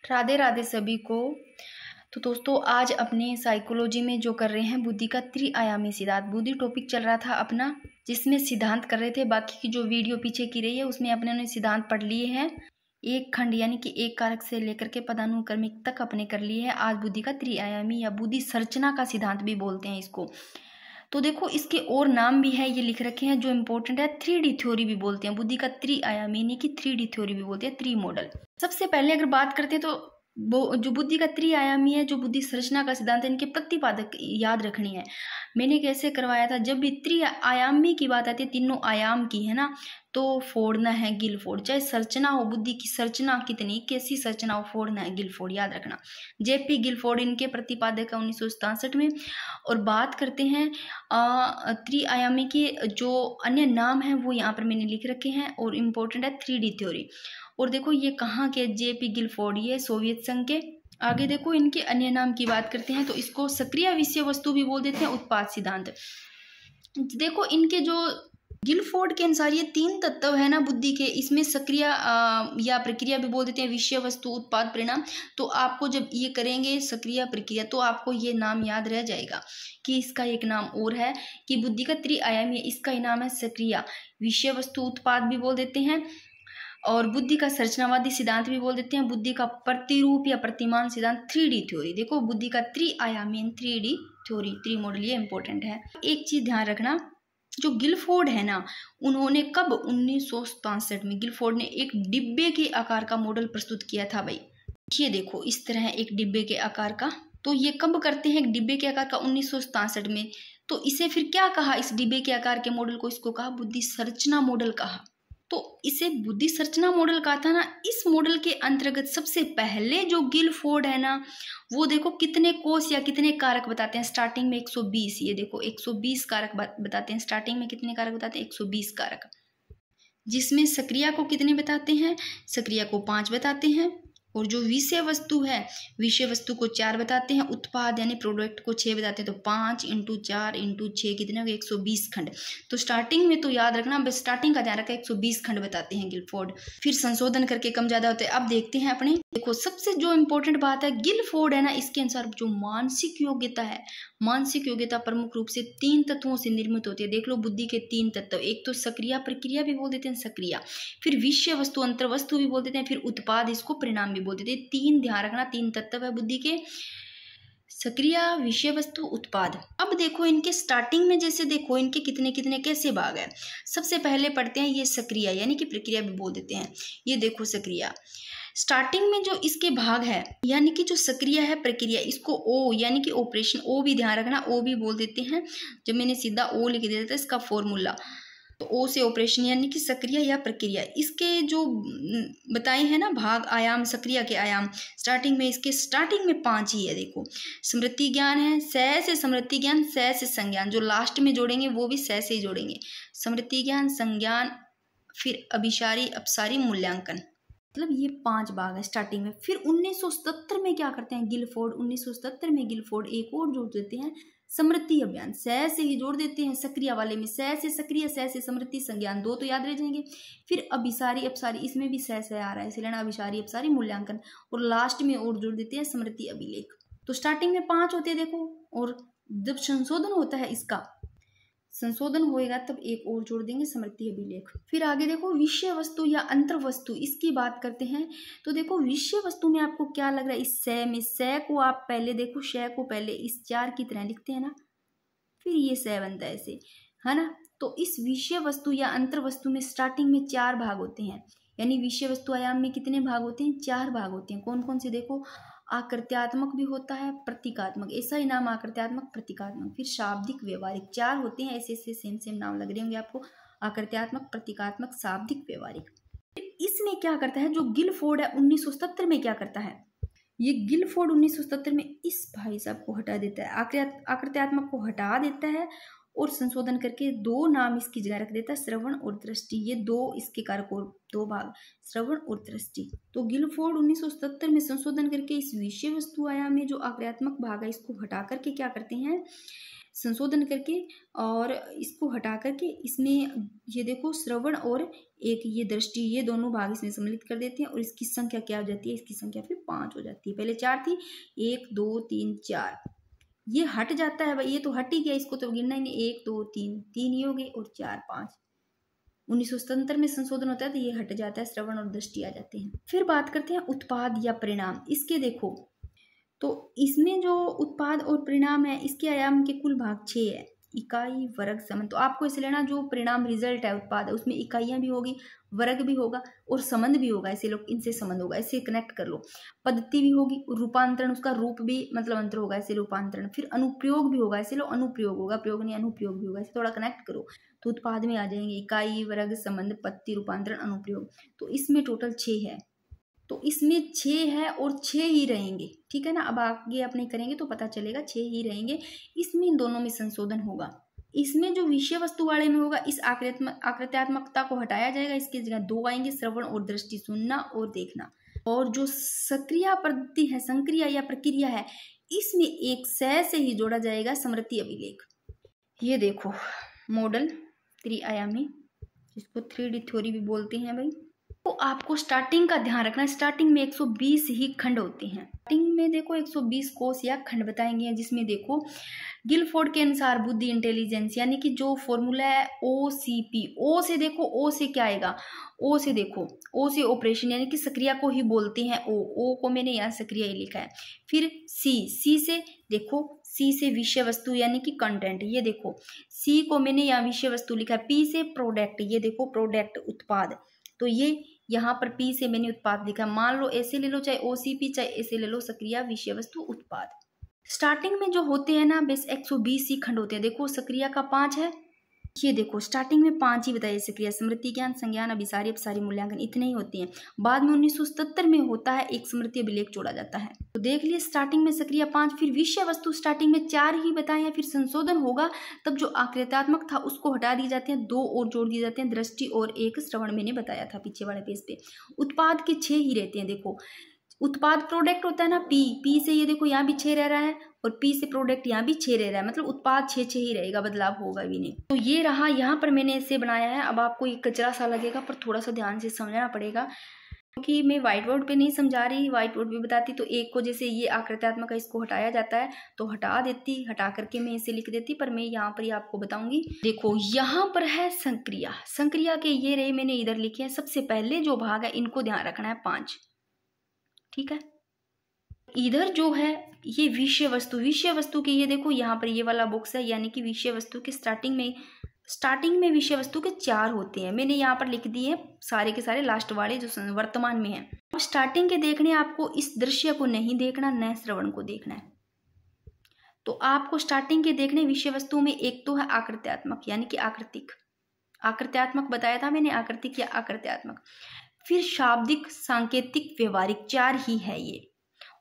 राधे राधे सभी को। तो दोस्तों आज अपने साइकोलॉजी में जो कर रहे हैं बुद्धि का त्रिआयामी सिद्धांत, बुद्धि टॉपिक चल रहा था अपना, जिसमें सिद्धांत कर रहे थे। बाकी की जो वीडियो पीछे की रही है उसमें अपने ने सिद्धांत पढ़ लिए हैं। एक खंड यानी कि एक कारक से लेकर के पदानुक्रमिक तक अपने कर लिए हैं। आज बुद्धि का त्रिआयामी या बुद्धि संरचना का सिद्धांत भी बोलते हैं इसको। तो देखो इसके और नाम भी है, ये लिख रखे हैं जो इम्पोर्टेंट है। 3D थ्योरी भी बोलते हैं, बुद्धि का त्रिआयामी यानी कि 3D थ्योरी भी बोलते हैं, 3 मॉडल। सबसे पहले अगर बात करते हैं तो जो बुद्धि का त्रिआयामी है, जो बुद्धि संरचना का सिद्धांत है, इनके प्रतिपादक याद रखनी है। मैंने कैसे करवाया था, जब भी त्रिआयामी की बात आती है, तीनों आयाम की है ना, तो फोड़ना है गिलफोर्ड। चाहे संरचना हो, बुद्धि की संरचना कितनी कैसी संरचना हो, फोड़ना है गिलफोर्ड, याद रखना। जेपी गिलफोर्ड इनके प्रतिपादक है 1967 में। और बात करते हैं त्रिआयामी के जो अन्य नाम हैं वो यहाँ पर मैंने लिख रखे हैं और इम्पोर्टेंट है 3D थ्योरी। और देखो ये कहाँ के, जेपी गिलफोर्ड, ये सोवियत संघ के। आगे देखो इनके अन्य नाम की बात करते हैं तो इसको सक्रिय विषय वस्तु भी बोल देते हैं, उत्पाद सिद्धांत। देखो इनके जो गिलफोर्ड के अनुसार ये 3 तत्व है ना बुद्धि के, इसमें सक्रिय या प्रक्रिया भी बोल देते हैं, विषय वस्तु उत्पाद परिणाम। तो आपको जब ये करेंगे सक्रिय प्रक्रिया तो आपको ये नाम याद रह जाएगा कि इसका एक नाम और है कि बुद्धि का त्रिआयामी है, इसका ही नाम है सक्रिय। विषय वस्तु उत्पाद भी बोल देते हैं और बुद्धि का संरचनावादी सिद्धांत भी बोल देते हैं। बुद्धि का प्रतिरूप या प्रतिमान सिद्धांत 3D थ्योरी। देखो बुद्धि का त्रिआयामी 3D थ्योरी, 3 मॉडल, ये इंपॉर्टेंट है। एक चीज ध्यान रखना, जो गिलफोर्ड है ना, उन्होंने कब 1967 में गिलफोर्ड ने एक डिब्बे के आकार का मॉडल प्रस्तुत किया था भाई। ये देखो इस तरह एक डिब्बे के आकार का। तो ये कब करते हैं, एक डिब्बे के आकार का 1967 में। तो इसे फिर क्या कहा, इस डिब्बे के आकार के मॉडल को, इसको कहा बुद्धि संरचना मॉडल कहा। तो इसे बुद्धि संरचना मॉडल कहा था ना। इस मॉडल के अंतर्गत सबसे पहले जो गिलफोर्ड है ना, वो देखो कितने कोष या कितने कारक बताते हैं स्टार्टिंग में 120। ये देखो 120 कारक बताते हैं स्टार्टिंग में। कितने कारक बताते हैं, 120 कारक। जिसमें सक्रिया को कितने बताते हैं, सक्रिया को 5 बताते हैं। और जो विषय वस्तु है, विषय वस्तु को 4 बताते हैं। उत्पाद यानी प्रोडक्ट को 6 बताते हैं। तो 5 × 4 × 6 कितने हो गए, 120 खंड। तो स्टार्टिंग में तो याद रखना, बस स्टार्टिंग का ध्यान रखा, 120 खंड बताते हैं गिलफोर्ड। फिर संशोधन करके कम ज्यादा होते हैं। अब देखते हैं अपने, देखो सबसे जो इम्पोर्टेंट बात है, गिलफोर्ड है ना, इसके अनुसार जो मानसिक योग्यता है, मानसिक योग्यता प्रमुख रूप से 3 तत्वों से निर्मित होती है। देख लो बुद्धि के 3 तत्व, एक तो सक्रिय प्रक्रिया भी बोल देते हैं सक्रिय, फिर विषय वस्तु अंतर वस्तु भी बोल देते हैं, फिर उत्पाद, इसको परिणाम भी बोल देते हैं। 3 ध्यान रखना, 3 तत्व है बुद्धि के, सक्रिय, विषय वस्तु, उत्पाद। अब देखो इनके स्टार्टिंग में, जैसे देखो इनके कितने कितने कैसे भाग है। सबसे पहले पढ़ते हैं ये सक्रिय यानी कि प्रक्रिया भी बोल देते हैं। ये देखो सक्रिय, स्टार्टिंग में जो इसके भाग है यानी कि जो सक्रिय है प्रक्रिया, इसको ओ यानी कि ऑपरेशन, ओ भी ध्यान रखना, ओ भी बोल देते हैं। जब मैंने सीधा ओ लिख दिया था इसका फॉर्मूला, तो ओ से ऑपरेशन यानी कि सक्रिय या प्रक्रिया। इसके जो बताए हैं ना भाग, आयाम, सक्रिय के आयाम, स्टार्टिंग में इसके स्टार्टिंग में 5 ही है। देखो स्मृति ज्ञान है, स से स्मृति ज्ञान, स से संज्ञान, जो लास्ट में जोड़ेंगे वो भी स से ही जोड़ेंगे। स्मृति ज्ञान, संज्ञान, फिर अभिसारी, अपसारी, मूल्यांकन, मतलब ये 5 भाग है स्टार्टिंग में। फिर 1977 में क्या करते हैं गिलफोर्ड, 1977 में गिलफोर्ड एक और जोड़ देते हैं, स्मृति अभियान। स से ही जोड़ देते हैं सक्रिय वाले में, स से सक्रिय, स से स्मृति, संज्ञान, 2 तो याद रह जाएंगे। फिर अभिसारी, अपसारी, इसमें भी स आ रहा है इसलिए ना, अभिसारी, अपसारी, मूल्यांकन। और लास्ट में और जोड़ देते हैं स्मृति, अभिलेख। तो स्टार्टिंग में 5 होते हैं देखो। और जब संशोधन होता है, इसका संशोधन होएगा तब एक और जोड़ देंगे, स्मृति, अभिलेख। फिर आगे देखो विषय वस्तु या अंतर वस्तु, इसकी बात करते हैं। तो देखो विषय वस्तु में आपको क्या लग रहा है, इस स में, स को आप पहले देखो, श को पहले इस 4 की तरह लिखते हैं ना, फिर ये स बनता है ऐसे, है ना। तो इस विषय वस्तु या अंतर वस्तु में स्टार्टिंग में 4 भाग होते हैं। यानी विषय वस्तु आयाम में कितने भाग होते हैं, 4 भाग होते हैं। कौन कौन से, देखो आकृत्यात्मक भी होता है, प्रतीकात्मक, ऐसा ही नाम आकृत्यात्मक, प्रतीकात्मक, फिर शाब्दिक, व्यवहारिक, 4 होते हैं। ऐसे ऐसे सेम नाम लग रहे होंगे आपको, आकृत्यात्मक, प्रतीकात्मक, शाब्दिक, व्यवहारिक। इसमें क्या करता है जो गिलफोर्ड है 1977 में, क्या करता है ये गिलफोर्ड 1977 में, इस भाई साहब को हटा देता है, आकृत्यात्मक को हटा देता है और संशोधन करके 2 नाम इसकी जगह रख देता है, श्रवण और दृष्टि। ये 2 इसके कारक और 2 भाग, श्रवण और दृष्टि। तो गिलफोर्ड 1977 में संशोधन करके इस विषय वस्तु आयाम में जो आक्रियात्मक भाग है इसको हटा करके क्या करते हैं, संशोधन करके और इसको हटा करके इसमें ये देखो श्रवण और एक ये दृष्टि, ये दोनों भाग इसमें सम्मिलित कर देते हैं और इसकी संख्या क्या हो जाती है, इसकी संख्या फिर 5 हो जाती है। पहले 4 थी, 1 2 3 4, ये हट जाता है भाई, ये तो हट ही गया, इसको तो गिनना ही नहीं, 1 2 3, 3 ही हो गए और 4 5। 1977 में संशोधन होता है तो ये हट जाता है, श्रवण और दृष्टि आ जाते हैं। फिर बात करते हैं उत्पाद या परिणाम। इसके देखो तो इसमें जो उत्पाद और परिणाम है इसके आयाम के कुल भाग 6 है, इकाई वर्ग संबंध। तो आपको इसे लेना जो परिणाम रिजल्ट है उत्पाद है उसमें इकाइयां भी होगी, वर्ग भी होगा और संबंध भी होगा, ऐसे लोग इनसे संबंध होगा, ऐसे कनेक्ट कर लो। पद्धति भी होगी, रूपांतरण उसका रूप भी मतलब अंतर होगा, ऐसे रूपांतरण। फिर अनुप्रयोग भी होगा, ऐसे लो अनुप्रयोग होगा, प्रयोग नहीं अनुप्रयोग भी होगा, ऐसे थोड़ा कनेक्ट करो तो उत्पाद में आ जाएंगे इकाई वर्ग संबंध पद्धति रूपांतरण अनुप्रयोग। तो इसमें टोटल 6 है, तो इसमें 6 है और 6 ही रहेंगे, ठीक है ना। अब आगे अपने करेंगे तो पता चलेगा 6 ही रहेंगे। इसमें इन दोनों में संशोधन होगा। इसमें जो विषय वस्तु वाले में होगा इस आकृत्यात्मकता को हटाया जाएगा, इसकी जगह 2 आएंगे, श्रवण और दृष्टि, सुनना और देखना। और जो सक्रिया पद्धति है, संक्रिया या प्रक्रिया है, इसमें एक से ही जोड़ा जाएगा स्मृति अभिलेख। ये देखो मॉडल त्रिआयामी, जिसको 3D थ्योरी भी बोलते हैं भाई। तो आपको स्टार्टिंग का ध्यान रखना है, स्टार्टिंग में 120 ही खंड होते हैं। स्टार्टिंग में देखो 120 कोष या खंड बताएंगे, जिसमें देखो गिलफोर्ड के अनुसार बुद्धि इंटेलिजेंस यानी कि जो फॉर्मूला है OCP, ओ से देखो, ओ से क्या आएगा, ओ से देखो, ओ से ऑपरेशन यानी कि सक्रिया को ही बोलते हैं, ओ को मैंने यहाँ सक्रिया ही लिखा है। फिर सी से देखो, सी से विषय वस्तु यानी कि कंटेंट, ये देखो सी को मैंने यहाँ विषय वस्तु लिखा है। पी से प्रोडक्ट, ये देखो प्रोडक्ट उत्पाद, तो ये यहाँ पर पी से मैंने उत्पाद लिखा। मान लो ऐसे ले लो, चाहे OCP चाहे ऐसे ले लो, सक्रिया विषय वस्तु उत्पाद। स्टार्टिंग में जो होते हैं ना बस 120 ही खंड होते हैं। देखो सक्रिया का 5 है, ये देखो स्टार्टिंग में 5 ही बताइए, सक्रिया, स्मृति, ज्ञान, संज्ञान, अभिसारी, अपसारी, मूल्यांकन, इतने ही होते हैं। बाद में 1977 में होता है एक स्मृति अभिलेख जोड़ा जाता है। तो देख लिए स्टार्टिंग में सक्रिया 5, फिर विषय वस्तु स्टार्टिंग में 4 ही बताए हैं। फिर संशोधन होगा तब जो आकृत्यात्मक था उसको हटा दिए जाते हैं, 2 और जोड़ दिए जाते हैं, दृष्टि और एक श्रवण, मैंने बताया था पीछे वाले पेज पे। उत्पाद के 6 ही रहते हैं। देखो उत्पाद प्रोडक्ट होता है ना, पी से ये देखो यहाँ भी 6 रह रहा है और पी से प्रोडक्ट यहाँ भी 6 रह रहा है, मतलब उत्पाद 6 ही रहेगा, बदलाव होगा भी नहीं। तो ये रहा, यहाँ पर मैंने इसे बनाया है। अब आपको ये कचरा सा लगेगा पर थोड़ा सा ध्यान से समझना पड़ेगा, क्योंकि मैं व्हाइट बोर्ड पे नहीं समझा रही, व्हाइट बोर्ड पे बताती तो एक को जैसे ये आकृत्यात्मक है इसको हटाया जाता है तो हटा देती, हटा करके मैं इसे लिख देती, पर मैं यहाँ पर ही आपको बताऊंगी। देखो यहाँ पर है संक्रिया, संक्रिया के ये रहे मैंने इधर लिखे हैं। सबसे पहले जो भाग है इनको ध्यान रखना है 5, ठीक है। इधर जो है ये विषय वस्तु, विषय वस्तु के ये देखो यहाँ पर ये वाला बॉक्स है, यानी कि विषय वस्तु के स्टार्टिंग में विषय वस्तु के 4 होते हैं। मैंने यहाँ पर लिख दिए सारे के सारे, लास्ट वाले जो वर्तमान में है। अब स्टार्टिंग के देखने आपको इस दृश्य को नहीं देखना, न श्रवण को देखना है। तो आपको स्टार्टिंग के देखने विषय वस्तु में एक तो है आकृत्यात्मक यानी कि आकृतिक, आकृत्यात्मक बताया था मैंने, आकृतिक या आकृत्यात्मक। फिर शाब्दिक, सांकेतिक, व्यवहारिक, 4 ही है ये।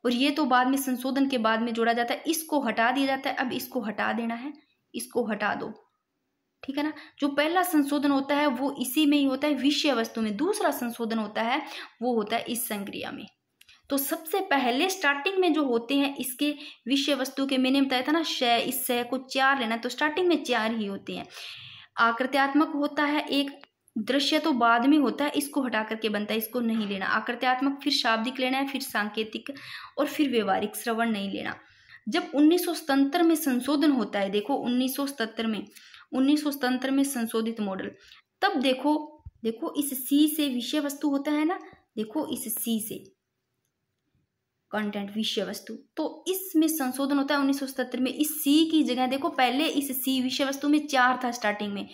और ये तो बाद में संशोधन के बाद में जोड़ा जाता है, इसको हटा दिया जाता है। अब इसको हटा देना है, इसको हटा दो, ठीक है ना। जो पहला संशोधन होता है वो इसी में ही होता है, विषय वस्तु में। दूसरा संशोधन होता है वो होता है इस संक्रिया में। तो सबसे पहले स्टार्टिंग में जो होते हैं इसके विषय वस्तु के, मैंने बताया था ना शय, इस शय को 4 लेना, तो स्टार्टिंग में 4 ही होते हैं। आकृत्यात्मक होता है एक, दृश्य तो बाद में होता है, इसको हटा करके बनता है, इसको नहीं लेना। आकृत्यात्मक, फिर शाब्दिक लेना है, फिर सांकेतिक और फिर व्यवहारिक, श्रवण नहीं लेना। जब 1977 में संशोधन होता है, देखो 1977 में संशोधित मॉडल, तब देखो इस सी से विषय वस्तु होता है ना, देखो इस सी से कंटेंट विषय वस्तु, तो इसमें संशोधन होता है 1977 में। इस सी की जगह देखो पहले इस सी विषय वस्तु में 4 था स्टार्टिंग में,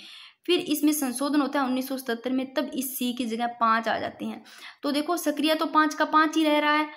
फिर इसमें संशोधन होता है 1977 में, तब इस सी की जगह 5 आ जाते हैं। तो देखो सक्रिया तो 5 का 5 ही रह रहा है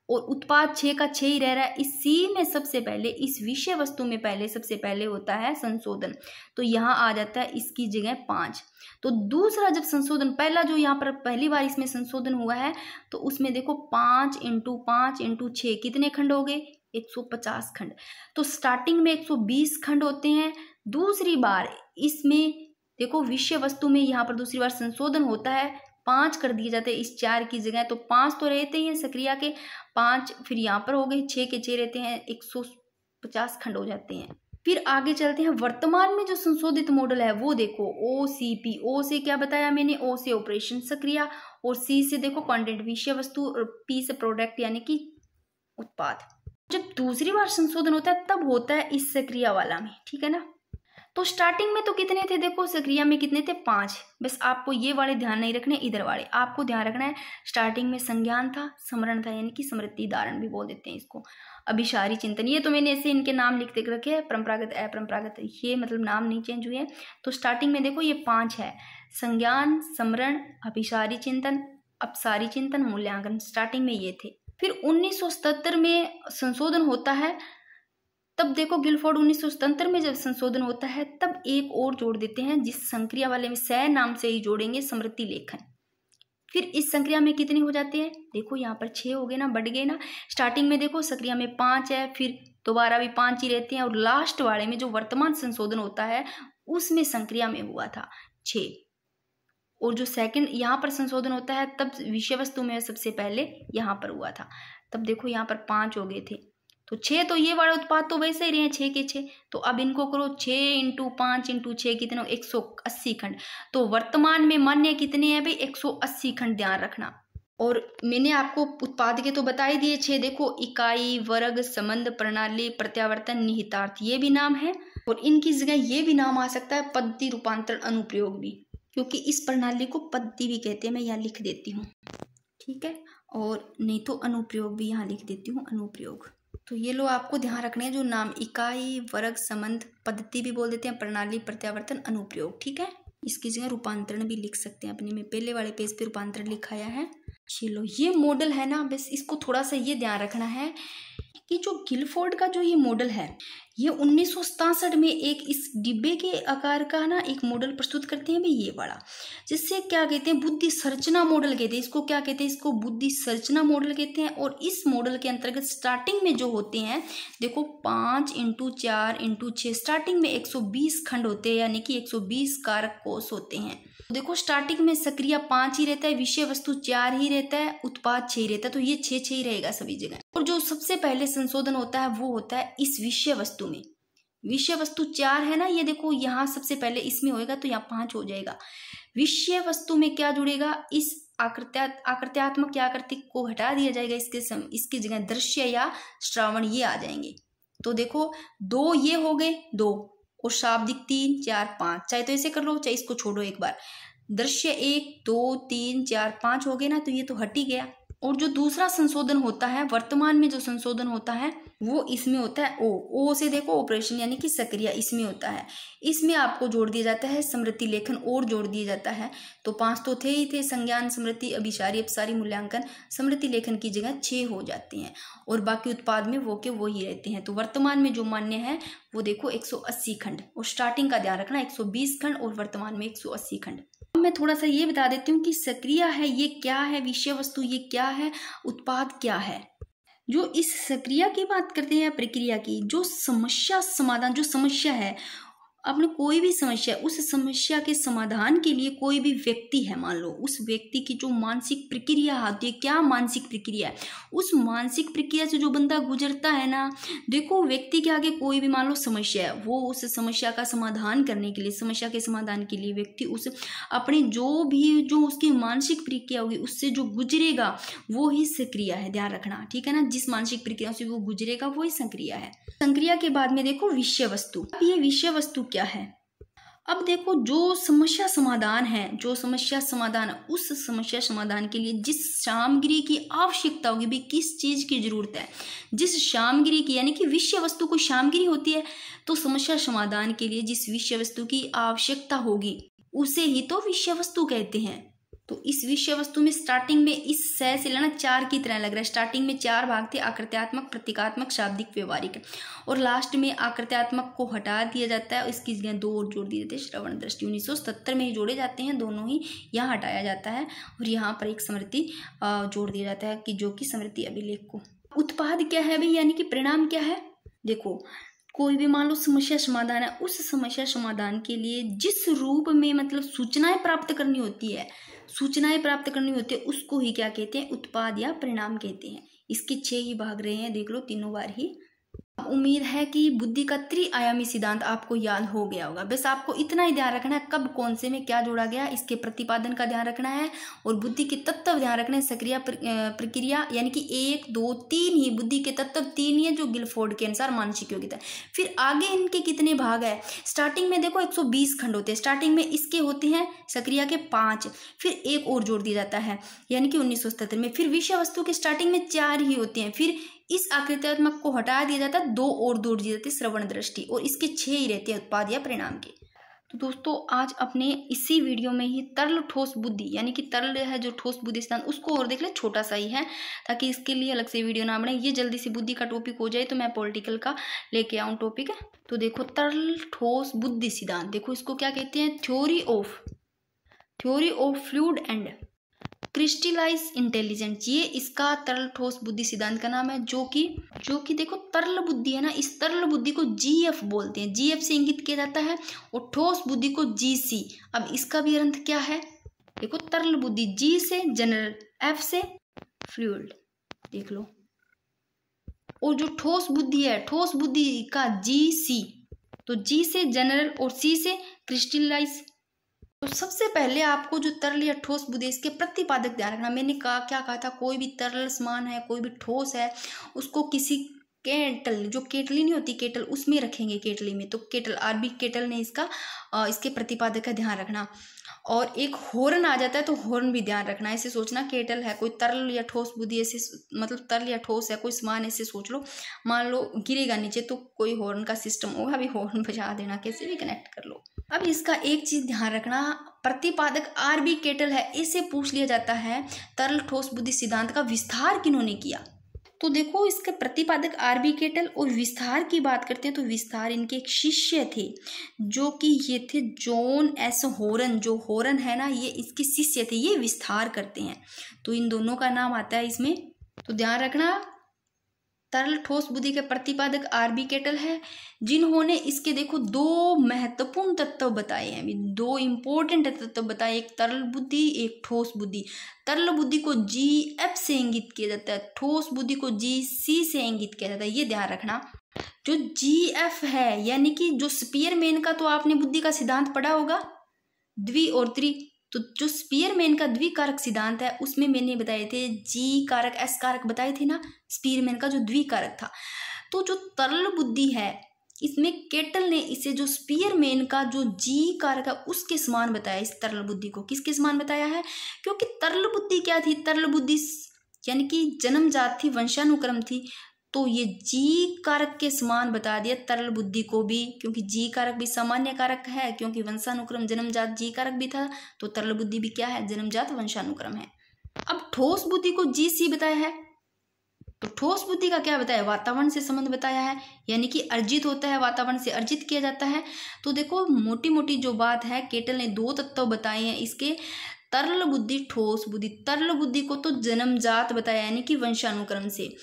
और उत्पाद 6 का 6 ही रह रहा है। इस सी में सबसे पहले, इस विषय वस्तु में पहले सबसे पहले होता है संशोधन, तो यहाँ आ जाता है इसकी जगह 5। तो दूसरा जब संशोधन, पहला जो यहाँ पर पहली बार इसमें संशोधन हुआ है तो उसमें देखो 5 × 5 × 6 कितने खंड हो गए, 150 खंड। तो स्टार्टिंग में 120 खंड होते हैं। दूसरी बार इसमें देखो विषय वस्तु में यहाँ पर दूसरी बार संशोधन होता है, 5 कर दिए जाते हैं इस 4 की जगह। तो 5 तो रहते ही हैं सक्रिया के, 5 फिर यहाँ पर हो गए 6 के 6 रहते हैं, 150 खंड हो जाते हैं। फिर आगे चलते हैं, वर्तमान में जो संशोधित मॉडल है वो देखो OCP। ओ से क्या बताया मैंने, ओ से ऑपरेशन प्रक्रिया, और सी से देखो कंटेंट विषय वस्तु, और पी से प्रोडक्ट यानी कि उत्पाद। जब दूसरी बार संशोधन होता है तब होता है इस सक्रिया वाला में, ठीक है ना। तो स्टार्टिंग में तो कितने थे, देखो सक्रिया में कितने थे, 5। बस आपको ये वाले ध्यान नहीं रखने, इधर वाले आपको ध्यान रखना है। स्टार्टिंग में संज्ञान था, स्मरण था यानी कि स्मृति, धारण भी बोल देते हैं इसको, अभिसारी चिंतन। ये तो मैंने ऐसे इनके नाम लिख के रखे हैं, परंपरागत अपरंपरागत, ये मतलब नाम नहीं चेंज हुए। तो स्टार्टिंग में देखो ये 5 है, संज्ञान, स्मरण, अभिसारी चिंतन, अपसारी चिंतन, मूल्यांकन, स्टार्टिंग में ये थे। फिर 1977 में संशोधन होता है, तब देखो गिलफोर्ड 1977 में जब संशोधन होता है तब एक और जोड़ देते हैं, जिस संक्रिया वाले में सह नाम से ही जोड़ेंगे, स्मृति लेखन। फिर इस संक्रिया में कितने हो जाते हैं, देखो यहाँ पर 6 हो गए ना, बढ़ गए ना। स्टार्टिंग में देखो संक्रिया में 5 है, फिर दोबारा भी 5 ही रहते हैं, और लास्ट वाले में जो वर्तमान संशोधन होता है उसमें संक्रिया में हुआ था 6। और जो सेकंड यहाँ पर संशोधन होता है तब विषय वस्तु में सबसे पहले यहाँ पर हुआ था, तब देखो यहाँ पर 5 हो गए थे। तो 6 तो ये वाला उत्पाद तो वैसे ही रहे हैं 6 के 6। तो अब इनको करो 6 × 5 × 6 कितने, 180 खंड। तो वर्तमान में मान्य कितने हैं भाई, 180 खंड, ध्यान रखना। और मैंने आपको उत्पाद के तो बता ही दिए 6, देखो इकाई, वर्ग, संबंध, प्रणाली, प्रत्यावर्तन, निहितार्थ, ये भी नाम है। और इनकी जगह ये भी नाम आ सकता है पद्धति, रूपांतरण, अनुप्रयोग भी, क्योंकि इस प्रणाली को पद्धति भी कहते हैं। मैं यहाँ लिख देती हूँ, ठीक है, और नहीं तो अनुप्रयोग भी यहाँ लिख देती हूँ, अनुप्रयोग। तो ये लो आपको ध्यान रखने हैं जो नाम, इकाई, वर्ग, संबंध, पद्धति भी बोल देते हैं, प्रणाली, प्रत्यावर्तन, अनुप्रयोग, ठीक है। इसकी जगह रूपांतरण भी लिख सकते हैं, अपने में पहले वाले पेज पे रूपांतरण लिखाया है। चलो ये मॉडल है ना, बस इसको थोड़ा सा ये ध्यान रखना है कि जो गिलफोर्ड का जो ये मॉडल है, ये 1967 में एक इस डिब्बे के आकार का ना एक मॉडल प्रस्तुत करते हैं भाई, ये वाला, जिससे क्या कहते हैं, बुद्धि संरचना मॉडल कहते हैं इसको। क्या कहते हैं इसको, बुद्धि संरचना मॉडल कहते हैं। और इस मॉडल के अंतर्गत स्टार्टिंग में जो होते हैं, देखो 5 × 4 × 6, स्टार्टिंग में 120 खंड होते हैं, यानी कि 120 कारक कोष होते हैं। देखो स्टार्टिंग में सक्रिया 5 ही रहता है, विषय वस्तु 4 ही रहता है, उत्पाद 6 ही रहता है, तो ये 6 ही रहेगा सभी जगह। और जो सबसे पहले संशोधन होता है वो होता है इस विषय वस्तु में। विषय वस्तु 4 है ना, ये देखो यहाँ सबसे पहले इसमें होएगा तो यहाँ 5 हो जाएगा। विषय वस्तु में क्या जुड़ेगा, इस आकृत्यात्मक या आकृति को हटा दिया जाएगा, इसकी जगह दृश्य या श्रावण ये आ जाएंगे। तो देखो 2 ये हो गए, 2, और शाब्दिक 3 4 5, चाहे तो ऐसे कर लो, चाहे इसको छोड़ो एक बार। दृश्य 1 2 3 4 5 हो गए ना, तो ये तो हट ही गया। और जो दूसरा संशोधन होता है, वर्तमान में जो संशोधन होता है वो इसमें होता है ओ से देखो ऑपरेशन यानी कि सक्रिया, इसमें होता है। इसमें आपको जोड़ दिया जाता है स्मृति लेखन, और जोड़ दिया जाता है। तो 5 तो थे ही थे, संज्ञान, स्मृति, अभिसारी, अपसारी, मूल्यांकन। स्मृति लेखन की जगह 6 हो जाते हैं, और बाकी उत्पाद में वो के वो ही रहते हैं। तो वर्तमान में जो मान्य है वो देखो 180 खंड, और स्टार्टिंग का ध्यान रखना 120 खंड, और वर्तमान में 180 खंड। मैं थोड़ा सा ये बता देती हूँ कि सक्रिया है ये क्या है, विषय वस्तु ये क्या है, उत्पाद क्या है। जो इस सक्रिया की बात करते हैं, प्रक्रिया की, जो समस्या समाधान, जो समस्या है, आपने कोई भी समस्या, उस समस्या के समाधान के लिए कोई भी व्यक्ति है, मान लो उस व्यक्ति की जो मानसिक प्रक्रिया आती है, क्या मानसिक प्रक्रिया है, उस मानसिक प्रक्रिया से जो बंदा गुजरता है ना, देखो व्यक्ति के आगे कोई भी मान लो समस्या है, वो उस समस्या का समाधान करने के लिए, समस्या के समाधान के लिए व्यक्ति उस अपनी जो उसकी मानसिक प्रक्रिया होगी उससे जो गुजरेगा वो ही सक्रिया है, ध्यान रखना, ठीक है ना। जिस मानसिक प्रक्रिया से वो गुजरेगा वो ही सक्रिया है। सक्रिया के बाद में देखो विषय वस्तु। अब ये विषय वस्तु क्या है, अब देखो जो समस्या समाधान है, जो समस्या समाधान है, उस समस्या समाधान के लिए जिस सामग्री की आवश्यकता होगी, भी किस चीज की जरूरत है, जिस सामग्री की, यानी कि विषय वस्तु को सामग्री होती है, तो समस्या समाधान के लिए जिस विषय वस्तु की आवश्यकता होगी उसे ही तो विषय वस्तु कहते हैं। तो इस विषय वस्तु में स्टार्टिंग में इस सह से लेना 4 की तरह लग रहा है। स्टार्टिंग में 4 भाग थे, आकृत्यात्मक, प्रतीकात्मक, शाब्दिक, व्यवहारिक, और लास्ट में आकृत्यात्मक को हटा दिया जाता है, इसकी जगह 2 और जोड़ दिए जाते हैं, श्रवण, दृष्टि। 1977 में ही जोड़े जाते हैं दोनों ही, यहाँ हटाया जाता है और यहाँ पर एक स्मृति जोड़ दिया जाता है, कि जो कि स्मृति अभिलेख को। उत्पाद क्या है भाई, यानी कि परिणाम क्या है। देखो कोई भी मान लो समस्या समाधान है, उस समस्या समाधान के लिए जिस रूप में मतलब सूचनाएं प्राप्त करनी होती है, उसको ही क्या कहते हैं, उत्पाद या परिणाम कहते हैं। इसके 6 ही भाग रहे हैं, देख लो तीनों बार ही। उम्मीद है कि बुद्धि का त्रिआयामी सिद्धांत आपको याद हो गया होगा। बस आपको इतना ही ध्यान रखना है कब कौन से में क्या जोड़ा गया, इसके प्रतिपादन का ध्यान रखना है और बुद्धि के तत्व ध्यान रखना है। सक्रिय प्रक्रिया यानी कि 1 2 3 ही बुद्धि के तत्व 3 ही है जो गिलफोर्ड के अनुसार मानसिक योग्यता। फिर आगे इनके कितने भाग है, स्टार्टिंग में देखो 120 खंड होते हैं। स्टार्टिंग में इसके होते हैं सक्रिय के 5, फिर एक और जोड़ दिया जाता है यानी कि 1977 में। फिर विषय वस्तु के स्टार्टिंग में 4 ही होते हैं, फिर इस आकृत्यात्मक को हटा दिया जाता है, 2 और जोड़ दी जाती है श्रवण दृष्टि, और इसके 6 ही रहते हैं उत्पाद या परिणाम के। तो दोस्तों आज अपने इसी वीडियो में ही तरल ठोस बुद्धि यानी कि तरल है जो ठोस बुद्धि सिद्धांत उसको और देख ले, छोटा सा ही है ताकि इसके लिए अलग से वीडियो ना बने। ये जल्दी से बुद्धि का टॉपिक हो जाए तो मैं पॉलिटिकल का लेके आऊँ टॉपिक। तो देखो तरल ठोस बुद्धि सिद्धांत, देखो इसको क्या कहते हैं, theory of fluid and crystallise intelligence, ये इसका तरल ठोस बुद्धि सिद्धांत का नाम है। जो कि देखो तरल बुद्धि है ना, इस तरल बुद्धि को जीएफ बोलते हैं, जीएफ से इंगित किया जाता है, और ठोस बुद्धि को जीसी। अब इसका भी अर्थ क्या है, देखो तरल बुद्धि जी से जनरल, एफ से फ्लूइड, देख लो। और जो ठोस बुद्धि है, ठोस बुद्धि का जी सी, तो जी से जनरल और सी से क्रिस्टलाइज। तो सबसे पहले आपको जो तरल या ठोस बुद्धि इसके प्रतिपादक ध्यान रखना। मैंने क्या कहा था, कोई भी तरल समान है, कोई भी ठोस है, उसको किसी केटल, जो केटली नहीं होती केटल, उसमें रखेंगे, केटली में। तो केटल, आरबी केटल ने इसके प्रतिपादक का ध्यान रखना। और एक हॉर्न आ जाता है तो हॉर्न भी ध्यान रखना। ऐसे सोचना केटल है, कोई तरल या ठोस बुद्धि, ऐसे मतलब तरल या ठोस है कोई समान, ऐसे सोच लो। मान लो गिरेगा नीचे तो कोई हॉर्न का सिस्टम होगा, अभी हॉर्न बजा देना, कैसे भी कनेक्ट कर लो। अब इसका एक चीज ध्यान रखना, प्रतिपादक आरबी केटल है, इसे पूछ लिया जाता है तरल ठोस बुद्धि सिद्धांत का विस्तार किन्होंने किया। तो देखो इसके प्रतिपादक आरबी केटल, और विस्तार की बात करते हैं तो विस्तार इनके एक शिष्य थे जो कि ये थे जॉन एस हॉर्न। जो हॉर्न है ना, ये इसके शिष्य थे, ये विस्तार करते हैं। तो इन दोनों का नाम आता है इसमें। तो ध्यान रखना तरल ठोस बुद्धि के प्रतिपादक आरबी केटल है, जिन्होंने इसके देखो 2 महत्वपूर्ण तत्व बताए हैं, 2 इंपॉर्टेंट तत्व बताए, एक तरल बुद्धि एक ठोस बुद्धि। तरल बुद्धि को जी एफ से इंगित किया जाता है, ठोस बुद्धि को जी सी से इंगित किया जाता है, ये ध्यान रखना। जो जी एफ है यानी कि जो स्पीयरमैन का, तो आपने बुद्धि का सिद्धांत पढ़ा होगा, द्वि और त्रि। तो जो स्पीयरमैन का द्विकारक सिद्धांत है उसमें मैंने बताए थे जी कारक एस कारक बताए थे ना, स्पीयरमैन का जो द्विकारक था। तो जो तरल बुद्धि है इसमें केटल ने इसे जो स्पीयरमैन का जो जी कारक है उसके समान बताया। इस तरल बुद्धि को किसके समान बताया है, क्योंकि तरल बुद्धि क्या थी, तरल बुद्धि यानी कि जन्मजात थी, वंशानुक्रम थी, तो ये जी कारक के समान बता दिया तरल बुद्धि को भी, क्योंकि जी कारक भी सामान्य कारक है, क्योंकि वंशानुक्रम जन्मजात जी कारक भी था, तो तरल बुद्धि भी क्या है, जन्मजात वंशानुक्रम है। अब ठोस बुद्धि को जी सी बताया है, तो ठोस बुद्धि का क्या बताया, वातावरण से संबंध बताया है, यानी कि अर्जित होता है, वातावरण से अर्जित किया जाता है। तो देखो मोटी मोटी जो बात है, केटल ने 2 तत्व बताए हैं इसके, तरल बुद्धि ठोस बुद्धि। तरल बुद्धि को तो जन्मजात बताया यानी कि वंशानुक्रम से,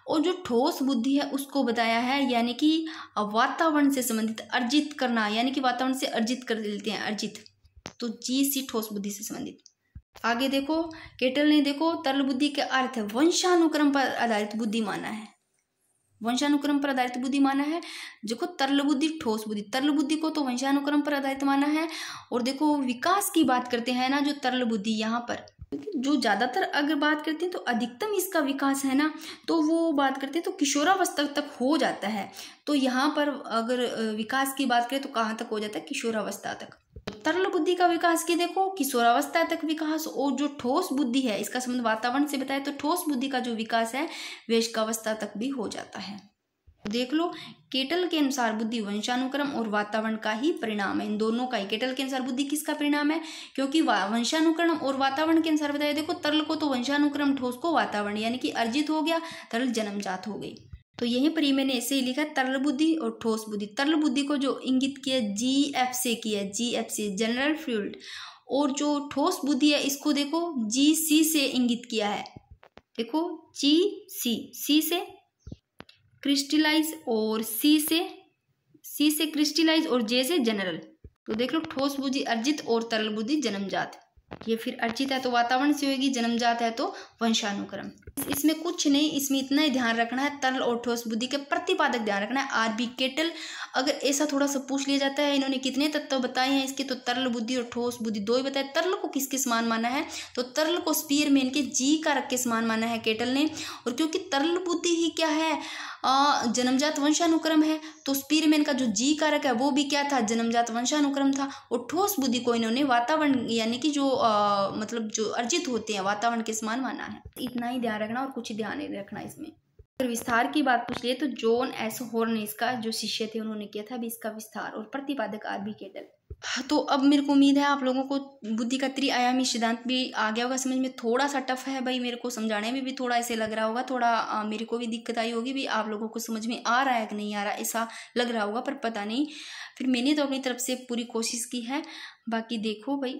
और जो ठोस बुद्धि है उसको बताया है यानी कि वातावरण से संबंधित, अर्जित करना, यानी कि वातावरण से अर्जित कर लेते हैं, अर्जित। तो जी सी ठोस बुद्धि से संबंधित। आगे देखो केटल ने देखो तरल बुद्धि के अर्थ वंशानुक्रम पर आधारित बुद्धि माना है, वंशानुक्रम पर आधारित बुद्धि माना है। देखो तरल बुद्धि ठोस बुद्धि, तरल बुद्धि को तो वंशानुक्रम पर आधारित माना है। और देखो विकास की बात करते हैं ना, जो तरल बुद्धि यहाँ पर जो ज्यादातर अगर बात करते हैं तो अधिकतम इसका विकास है ना, तो वो बात करते हैं तो किशोरावस्था तक हो जाता है। तो यहाँ पर अगर विकास की बात करें तो कहाँ तक हो जाता है, किशोरावस्था तक। तरल बुद्धि का विकास की देखो किशोरावस्था तक विकास, और जो ठोस बुद्धि है इसका संबंध वातावरण से बताया, तो ठोस बुद्धि का जो विकास है वयस्कावस्था तक भी हो जाता है। देख लो केटल के अनुसार बुद्धि वंशानुक्रम और वातावरण का ही परिणाम है, इन दोनों का ही। केटल के अनुसार बुद्धि किसका परिणाम है, क्योंकि वंशानुक्रम और वातावरण के अनुसार बताया। देखो तरल को तो वंशानुक्रम, ठोस को वातावरण, यानी कि अर्जित हो गया, तरल जन्मजात हो गई। तो यहीं पर ही मैंने ऐसे ही लिखा तरल बुद्धि और ठोस बुद्धि। तरल बुद्धि को जो इंगित किया जी एफ से किया, जी एफ से जनरल फ्लूइड, और जो ठोस बुद्धि है इसको देखो जी सी से इंगित किया है। देखो जी सी से क्रिस्टलाइज, और सी से क्रिस्टलाइज, और जे से जनरल। तो देख लो ठोस बुद्धि अर्जित और तरल बुद्धि जन्मजात। ये फिर अर्जित है तो वातावरण से होगी, जन्मजात है तो वंशानुक्रम। इसमें कुछ नहीं, इसमें इतना ही ध्यान रखना है, तरल और ठोस बुद्धि के प्रतिपादक ध्यान रखना है। आरबी केटल, अगर ऐसा थोड़ा सा पूछ लिया जाता है इन्होंने कितने तत्व बताए हैं इसके, तो तरल बुद्धि और ठोस बुद्धि दो ही बताए। तरल को किसके समान माना है, तो तरल को स्पीयरमैन के जी कारक के समान माना है केटल ने। और क्योंकि तरल बुद्धि ही क्या है, जन्मजात वंशानुक्रम है, तो स्पीयरमैन का जो जी कारक है वो भी क्या था, जन्मजात वंशानुक्रम था। और ठोस बुद्धि को इन्होंने वातावरण यानी कि जो मतलब जो अर्जित होते हैं वातावरण के समान माना है। इतना ही ध्यान रखना और कुछ ध्यान नहीं रखना इसमें। अगर विस्तार की बात पूछ लिए तो जॉन एस हॉर्न इसका जो शिष्य थे उन्होंने किया था अभी इसका विस्तार, और प्रतिपादक आरबी केटल। तो अब मेरे को उम्मीद है आप लोगों को बुद्धि का त्रिआयामी सिद्धांत भी आ गया होगा समझ में। थोड़ा सा टफ है भाई, मेरे को समझाने में भी थोड़ा ऐसे लग रहा होगा, थोड़ा मेरे को भी दिक्कत आई होगी भी, आप लोगों को समझ में आ रहा है कि नहीं आ रहा ऐसा लग रहा होगा, पर पता नहीं। फिर मैंने तो अपनी तरफ से पूरी कोशिश की है, बाकी देखो भाई